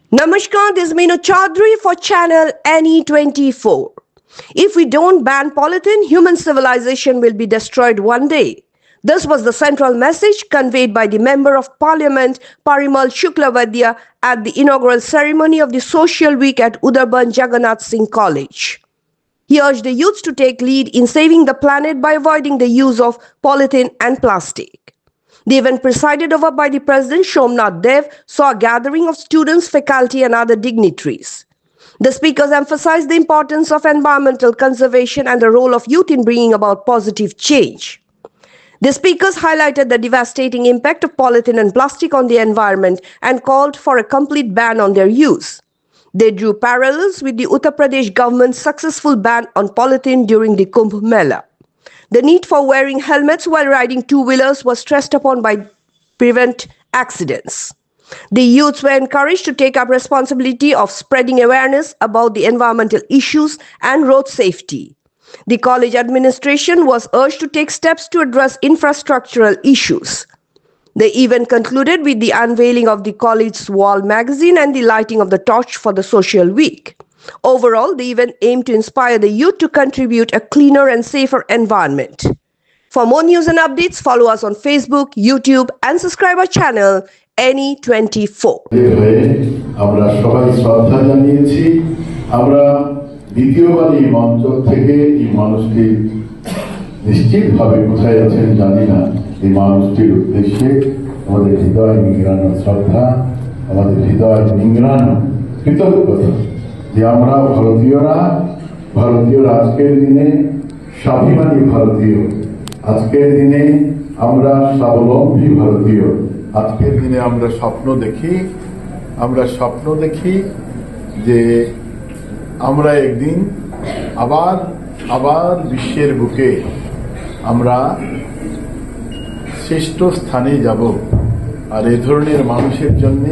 Namaskar, this is Meenu Chaudhary for channel NE24. If we don't ban polythene, human civilization will be destroyed one day. This was the central message conveyed by the Member of Parliament Parimal Shuklavadya at the inaugural ceremony of the Social Week at Udharban Jagannath Singh College. He urged the youths to take lead in saving the planet by avoiding the use of polythene and plastic. The event, presided over by the President Somnath Dev, saw a gathering of students, faculty and other dignitaries. The speakers emphasized the importance of environmental conservation and the role of youth in bringing about positive change. The speakers highlighted the devastating impact of polythene and plastic on the environment and called for a complete ban on their use. They drew parallels with the Uttar Pradesh government's successful ban on polythene during the Kumbh Mela. The need for wearing helmets while riding two-wheelers was stressed upon by prevent accidents. The youths were encouraged to take up responsibility of spreading awareness about the environmental issues and road safety. The college administration was urged to take steps to address infrastructural issues. The event concluded with the unveiling of the college's wall magazine and the lighting of the torch for the Social Week. Overall, the event aimed to inspire the youth to contribute a cleaner and safer environment. For more news and updates, follow us on Facebook, YouTube, and subscribe our channel NE24. যে আমরা ভারতীয়রা আজকের দিনে স্বাভিমানী ভারতীয়, আজকের দিনে আমরা স্বাবলম্বী ভারতীয়, আজকের দিনে আমরা স্বপ্ন দেখি যে আমরা একদিন আবার বিশ্বের বুকে আমরা শ্রেষ্ঠ স্থানে যাব। আর এ ধরনের মানুষের জন্য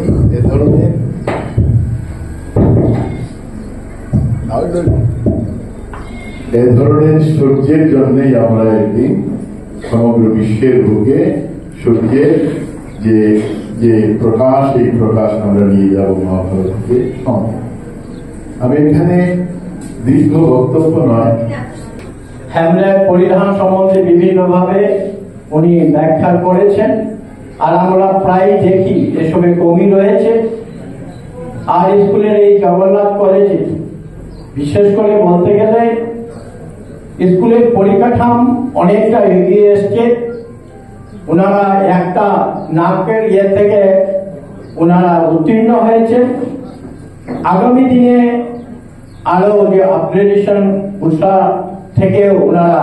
এ ধরনের সূর্যের জন্যই আমরা একদিন সমগ্র বিশ্বের বুকে সূর্যের যে প্রকাশ, এই প্রকাশ আমরা নিয়ে যাব মহাভারতকে। আমি এখানে দীর্ঘ বক্তব্য নয়, হ্যামলেট পরিধান সম্বন্ধে বিভিন্নভাবে উনি ব্যাখ্যা করেছেন। আর আমরা প্রায় দেখি এসবে কমই রয়েছে। আর স্কুলের এই জগন্নাথ কলেজে বিশেষ করে বলতে গেলে স্কুলের পরিকাঠাম অনেকটা এগিয়ে এসছে। ওনারা একটা নাকের থেকে ওনারা উত্তীর্ণ হয়েছে। আগামী দিনে আরো যে আপগ্রেডেশন থেকে ওনারা